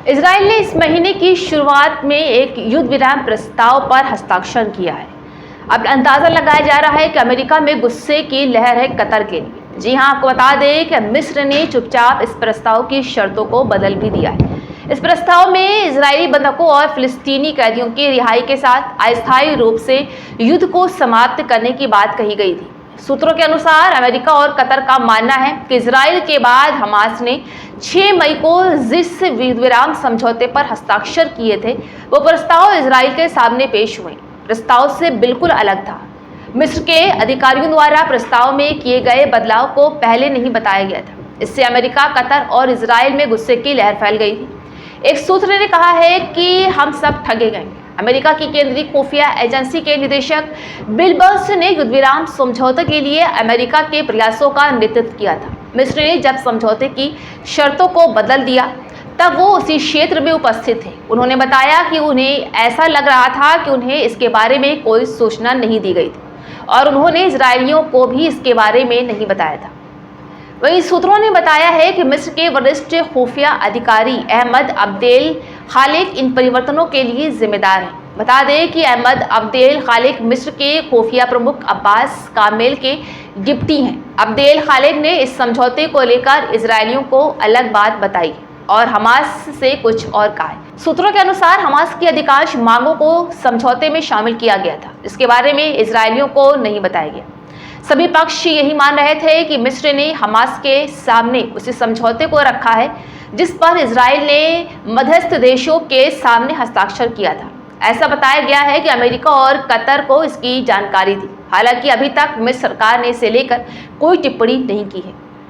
Israel ने इस महीने की शुरुआत में एक युद्ध विराम प्रस्ताव पर हस्ताक्षर किया है। अब अंदाजा लगाया जा रहा है कि अमेरिका में गुस्से की लहर है कतर के लिए। जी हां, आपको बता दें कि मिस्र ने चुपचाप इस प्रस्ताव की शर्तों को बदल भी दिया है। इस प्रस्ताव में इजरायली बंधकों और फिलिस्तीनी कैदियों की रिहाई के साथ अस्थायी रूप से युद्ध को समाप्त करने की बात कही गई थी। सूत्रों के अनुसार अमेरिका और कतर का मानना है कि इजराइल के बाद हमास ने 6 मई को जिस विराम समझौते पर हस्ताक्षर किए थे, वो प्रस्ताव इजराइल के सामने पेश हुए। प्रस्ताव से बिल्कुल अलग था। मिस्र के अधिकारियों द्वारा प्रस्ताव में किए गए बदलाव को पहले नहीं बताया गया था। इससे अमेरिका, कतर और इजराइल में गुस्से की लहर फैल गई थी। एक सूत्र ने कहा है कि हम सब ठगे गए। अमेरिका की केंद्रीय खुफिया एजेंसी के निदेशक बिल बर्न्स ने युद्ध विराम समझौते के लिए अमेरिका के प्रयासों का नेतृत्व किया था। मिस्र ने जब समझौते की शर्तों को बदल दिया तब वो उसी क्षेत्र में उपस्थित थे। उन्होंने बताया कि उन्हें ऐसा लग रहा था कि उन्हें इसके बारे में कोई सूचना नहीं दी गई थी और उन्होंने इजरायलियों को भी इसके बारे में नहीं बताया था। वहीं सूत्रों ने बताया है कि मिस्र के वरिष्ठ खुफिया अधिकारी अहमद अब्देल खालिक इन परिवर्तनों के लिए जिम्मेदार हैं। बता दें कि अहमद अब्देल खालिक मिस्र के खुफिया प्रमुख अब्बास कामेल के डिप्टी हैं। अब्देल खालिक ने इस समझौते को लेकर इजरायलियों को अलग बात बताई और हमास से कुछ और कहा है। सूत्रों के अनुसार हमास की अधिकांश मांगों को समझौते में शामिल किया गया था, इसके बारे में इजरायलियों को नहीं बताया गया। सभी पक्ष यही मान रहे थे कि मिस्र ने हमास के सामने उसी समझौते को रखा है जिस पर इजराइल ने मध्यस्थ देशों के सामने हस्ताक्षर किया था। ऐसा बताया गया है कि अमेरिका और कतर को इसकी जानकारी थी। हालांकि अभी तक मिस्र सरकार ने इसे लेकर कोई टिप्पणी नहीं की है।